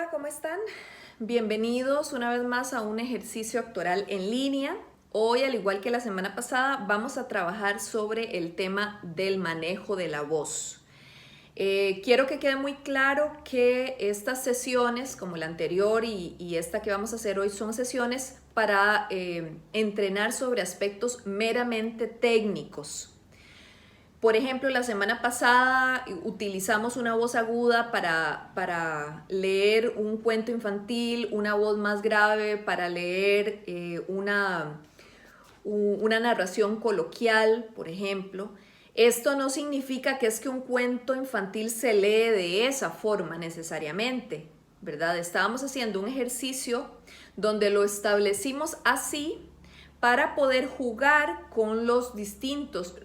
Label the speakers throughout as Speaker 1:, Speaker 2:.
Speaker 1: Hola, ¿cómo están? Bienvenidos una vez más a un ejercicio actoral en línea. Hoy, al igual que la semana pasada, vamos a trabajar sobre el tema del manejo de la voz. Quiero que quede muy claro que estas sesiones, como la anterior y esta que vamos a hacer hoy, son sesiones para entrenar sobre aspectos meramente técnicos. Por ejemplo, la semana pasada utilizamos una voz aguda para leer un cuento infantil, una voz más grave para leer una narración coloquial, por ejemplo. Esto no significa que es que un cuento infantil se lee de esa forma necesariamente, ¿verdad? Estábamos haciendo un ejercicio donde lo establecimos así para poder jugar con los distintos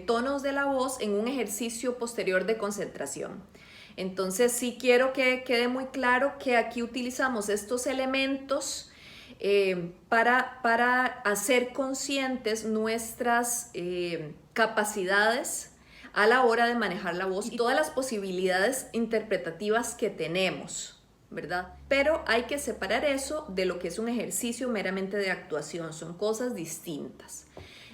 Speaker 1: tonos de la voz en un ejercicio posterior de concentración. Entonces sí quiero que quede muy claro que aquí utilizamos estos elementos para hacer conscientes nuestras capacidades a la hora de manejar la voz y todas las posibilidades interpretativas que tenemos, ¿verdad? Pero hay que separar eso de lo que es un ejercicio meramente de actuación, son cosas distintas.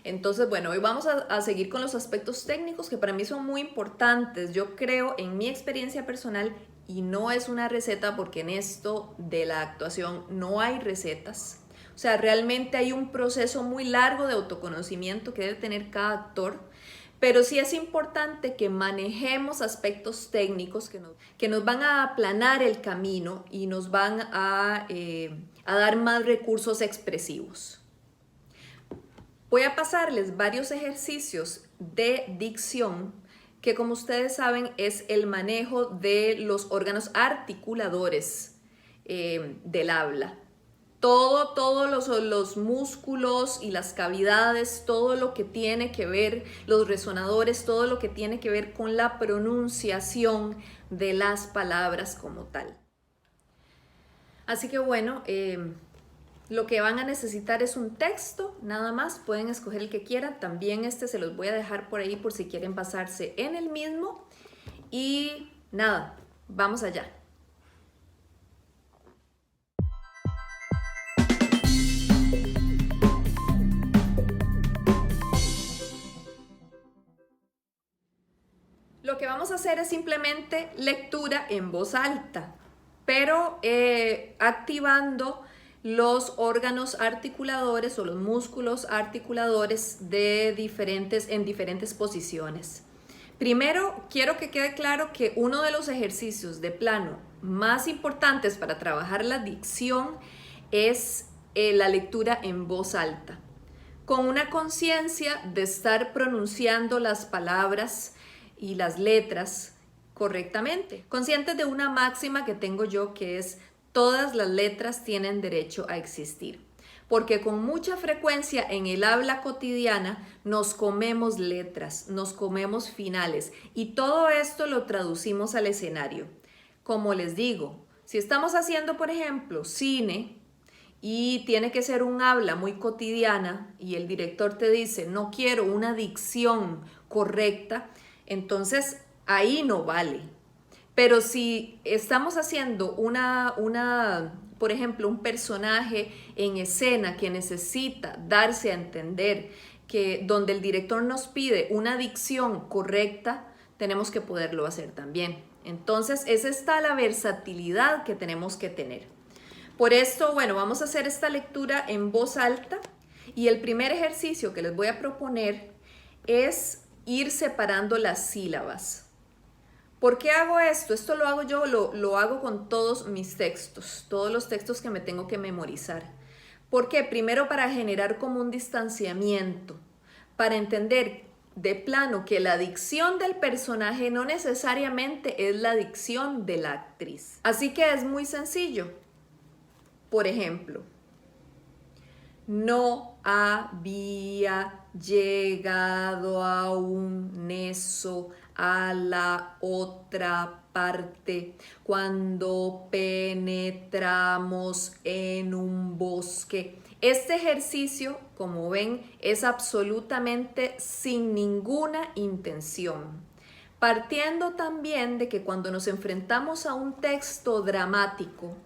Speaker 1: Entonces, bueno, hoy vamos a seguir con los aspectos técnicos que para mí son muy importantes. Yo creo, en mi experiencia personal, y no es una receta porque en esto de la actuación no hay recetas. O sea, realmente hay un proceso muy largo de autoconocimiento que debe tener cada actor. Pero sí es importante que manejemos aspectos técnicos que nos van a aplanar el camino y nos van a dar más recursos expresivos. Voy a pasarles varios ejercicios de dicción que, como ustedes saben, es el manejo de los órganos articuladores del habla. Todos los músculos y las cavidades, todo lo que tiene que ver, los resonadores, todo lo que tiene que ver con la pronunciación de las palabras como tal. Así que bueno, lo que van a necesitar es un texto, nada más, pueden escoger el que quieran. También este se los voy a dejar por ahí por si quieren basarse en el mismo. Y nada, vamos allá. Lo que vamos a hacer es simplemente lectura en voz alta, pero activando los órganos articuladores o los músculos articuladores en diferentes posiciones. Primero, quiero que quede claro que uno de los ejercicios de plano más importantes para trabajar la dicción es la lectura en voz alta, con una conciencia de estar pronunciando las palabras y las letras correctamente. Conscientes de una máxima que tengo yo, que es: todas las letras tienen derecho a existir. Porque con mucha frecuencia en el habla cotidiana nos comemos letras, nos comemos finales, y todo esto lo traducimos al escenario. Como les digo, si estamos haciendo, por ejemplo, cine, y tiene que ser un habla muy cotidiana y el director te dice: no quiero una dicción correcta, entonces ahí no vale. Pero si estamos haciendo por ejemplo, un personaje en escena que necesita darse a entender, donde el director nos pide una dicción correcta, tenemos que poderlo hacer también. Entonces, esa está la versatilidad que tenemos que tener. Por esto, bueno, vamos a hacer esta lectura en voz alta, y el primer ejercicio que les voy a proponer es ir separando las sílabas. ¿Por qué hago esto? Esto lo hago yo, lo hago con todos mis textos, todos los textos que me tengo que memorizar. ¿Por qué? Primero, para generar como un distanciamiento, para entender de plano que la dicción del personaje no necesariamente es la dicción de la actriz. Así que es muy sencillo. Por ejemplo, no había llegado aún eso a la otra parte cuando penetramos en un bosque. Este ejercicio, como ven, es absolutamente sin ninguna intención. partiendo también de que cuando nos enfrentamos a un texto dramático,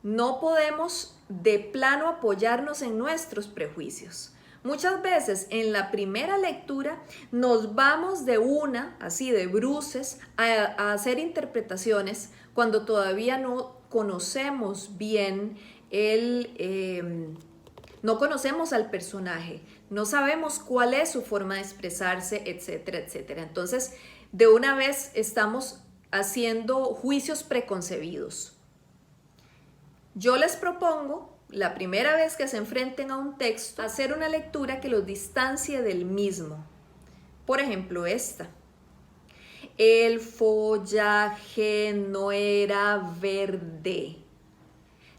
Speaker 1: no podemos de plano apoyarnos en nuestros prejuicios. Muchas veces en la primera lectura nos vamos de una, así de bruces, a hacer interpretaciones cuando todavía no conocemos bien no conocemos al personaje, no sabemos cuál es su forma de expresarse, etcétera, etcétera. Entonces, de una vez estamos haciendo juicios preconcebidos. Yo les propongo, la primera vez que se enfrenten a un texto, hacer una lectura que los distancie del mismo. Por ejemplo, esta. El follaje no era verde,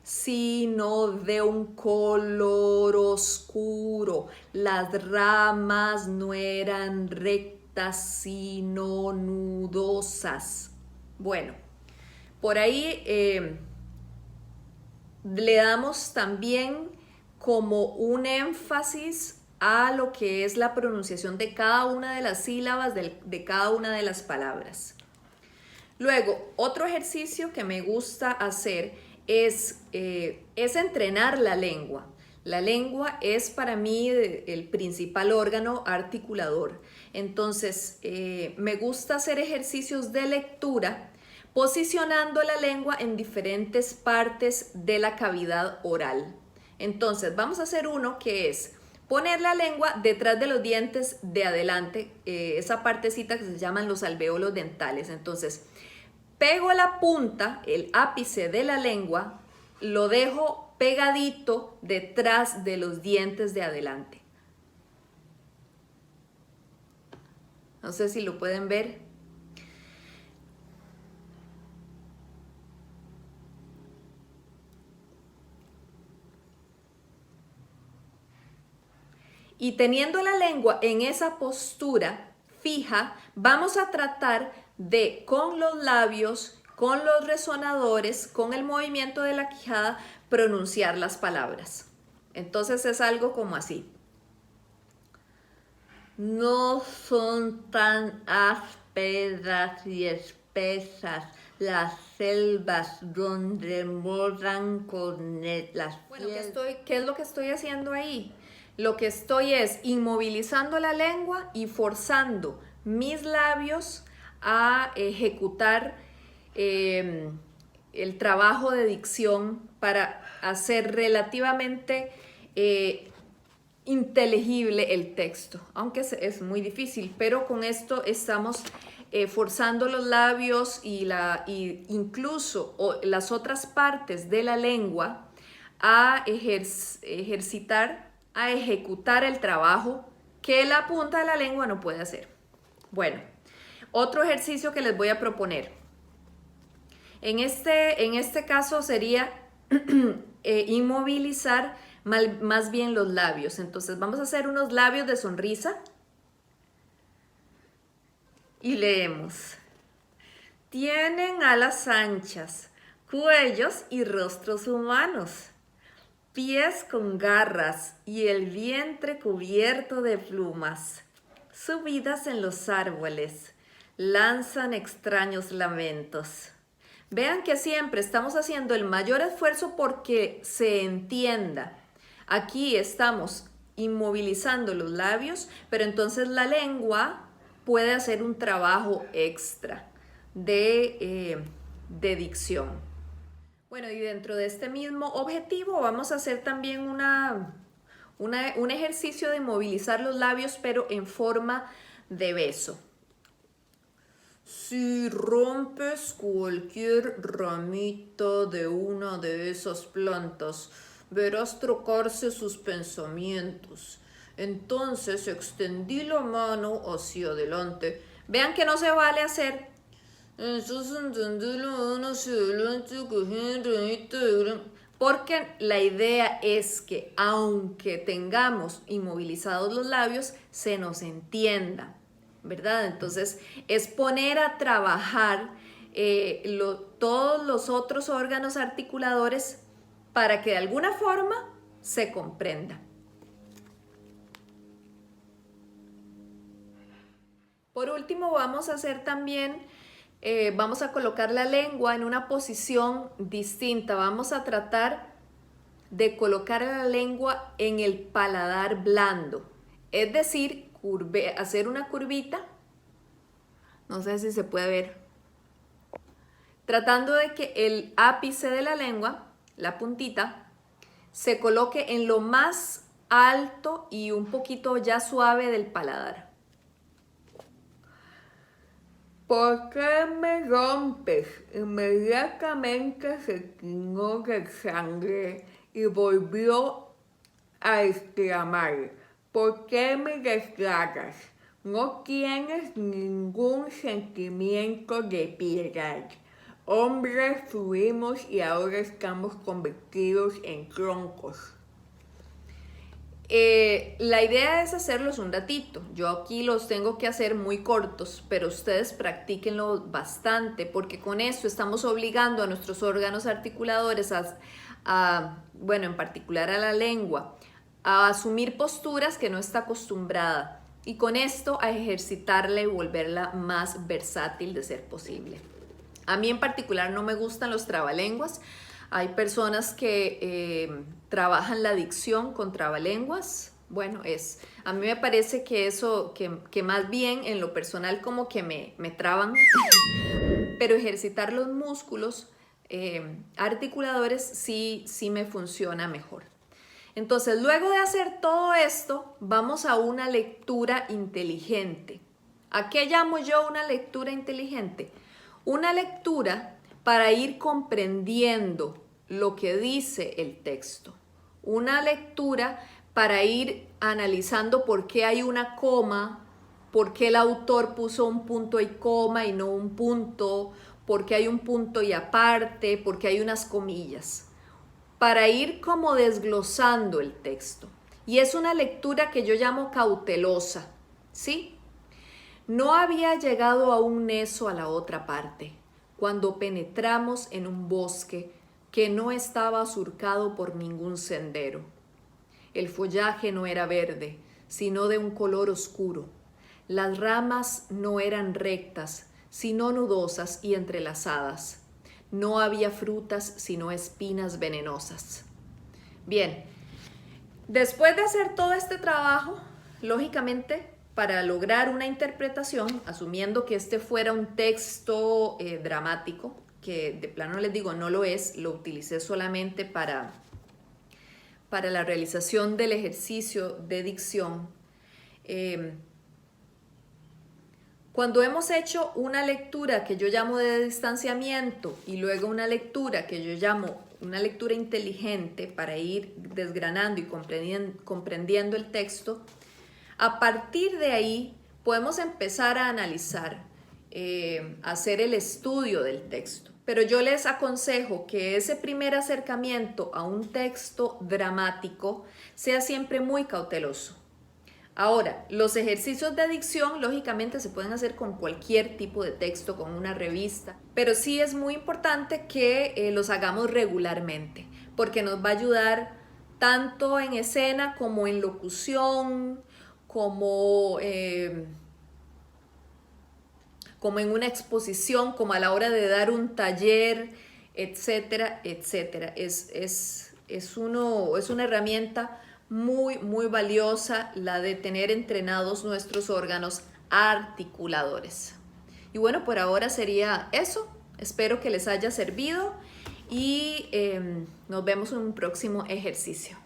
Speaker 1: sino de un color oscuro. Las ramas no eran rectas, sino nudosas. Bueno, por ahí le damos también como un énfasis a lo que es la pronunciación de cada una de las sílabas de cada una de las palabras. Luego, otro ejercicio que me gusta hacer es entrenar la lengua. La lengua es para mí el principal órgano articulador. Entonces, me gusta hacer ejercicios de lectura posicionando la lengua en diferentes partes de la cavidad oral. Entonces, vamos a hacer uno que es poner la lengua detrás de los dientes de adelante, esa partecita que se llaman los alvéolos dentales. Entonces, pego la punta, el ápice de la lengua, lo dejo pegadito detrás de los dientes de adelante. No sé si lo pueden ver. Y teniendo la lengua en esa postura fija, vamos a tratar de, con los labios, con los resonadores, con el movimiento de la quijada, pronunciar las palabras. Entonces es algo como así. No son tan ásperas y espesas las selvas donde moran cornetas. Bueno, ¿qué es lo que estoy haciendo ahí? Lo que estoy es inmovilizando la lengua y forzando mis labios a ejecutar el trabajo de dicción para hacer relativamente inteligible el texto, aunque es muy difícil, pero con esto estamos forzando los labios y incluso las otras partes de la lengua a ejecutar el trabajo que la punta de la lengua no puede hacer. Bueno, otro ejercicio que les voy a proponer. En este caso sería inmovilizar más bien los labios. Entonces vamos a hacer unos labios de sonrisa y leemos. Tienen alas anchas, cuellos y rostros humanos, pies con garras y el vientre cubierto de plumas. Subidas en los árboles, lanzan extraños lamentos. Vean que siempre estamos haciendo el mayor esfuerzo porque se entienda. Aquí estamos inmovilizando los labios, pero entonces la lengua puede hacer un trabajo extra de dicción. Bueno, y dentro de este mismo objetivo vamos a hacer también un ejercicio de movilizar los labios, pero en forma de beso. Si rompes cualquier ramita de una de esas plantas, verás trocarse sus pensamientos. Entonces extendí la mano hacia adelante. Vean que no se vale hacer. Porque la idea es que aunque tengamos inmovilizados los labios, se nos entienda, ¿verdad? Entonces es poner a trabajar todos los otros órganos articuladores para que de alguna forma se comprenda. Por último, vamos a hacer también, vamos a colocar la lengua en una posición distinta. Vamos a tratar de colocar la lengua en el paladar blando. Es decir, hacer una curvita. No sé si se puede ver. Tratando de que el ápice de la lengua, la puntita, se coloque en lo más alto y un poquito ya suave del paladar.
Speaker 2: ¿Por qué me rompes? Inmediatamente se llenó de sangre y volvió a exclamar: ¿por qué me desgarras? No tienes ningún sentimiento de piedad. Hombres fuimos y ahora estamos convertidos en troncos.
Speaker 1: La idea es hacerlos un ratito. Yo aquí los tengo que hacer muy cortos, pero ustedes practíquenlo bastante, porque con esto estamos obligando a nuestros órganos articuladores bueno, en particular a la lengua, a asumir posturas que no está acostumbrada, y con esto a ejercitarla y volverla más versátil de ser posible. A mí en particular no me gustan los trabalenguas. Hay personas que trabajan la dicción con trabalenguas. Bueno, a mí me parece que eso, que más bien en lo personal como que me traban, pero ejercitar los músculos articuladores sí me funciona mejor. Entonces, luego de hacer todo esto, vamos a una lectura inteligente. ¿A qué llamo yo una lectura inteligente? Una lectura para ir comprendiendo lo que dice el texto. Una lectura para ir analizando por qué hay una coma, por qué el autor puso un punto y coma y no un punto, por qué hay un punto y aparte, por qué hay unas comillas. Para ir como desglosando el texto. Y es una lectura que yo llamo cautelosa, ¿sí? No había llegado aún Neso a la otra parte, cuando penetramos en un bosque que no estaba surcado por ningún sendero. El follaje no era verde, sino de un color oscuro. Las ramas no eran rectas, sino nudosas y entrelazadas. No había frutas, sino espinas venenosas. Bien, después de hacer todo este trabajo, lógicamente, para lograr una interpretación, asumiendo que este fuera un texto dramático, que de plano les digo no lo es, lo utilicé solamente para la realización del ejercicio de dicción. Cuando hemos hecho una lectura que yo llamo de distanciamiento y luego una lectura que yo llamo una lectura inteligente para ir desgranando y comprendiendo el texto, a partir de ahí podemos empezar a analizar, hacer el estudio del texto. Pero yo les aconsejo que ese primer acercamiento a un texto dramático sea siempre muy cauteloso. Ahora, los ejercicios de dicción lógicamente se pueden hacer con cualquier tipo de texto, con una revista, pero sí es muy importante que los hagamos regularmente, porque nos va a ayudar tanto en escena como en locución, como en una exposición, como a la hora de dar un taller, etcétera, etcétera. Es una herramienta muy valiosa la de tener entrenados nuestros órganos articuladores. Y bueno, por ahora sería eso. Espero que les haya servido y nos vemos en un próximo ejercicio.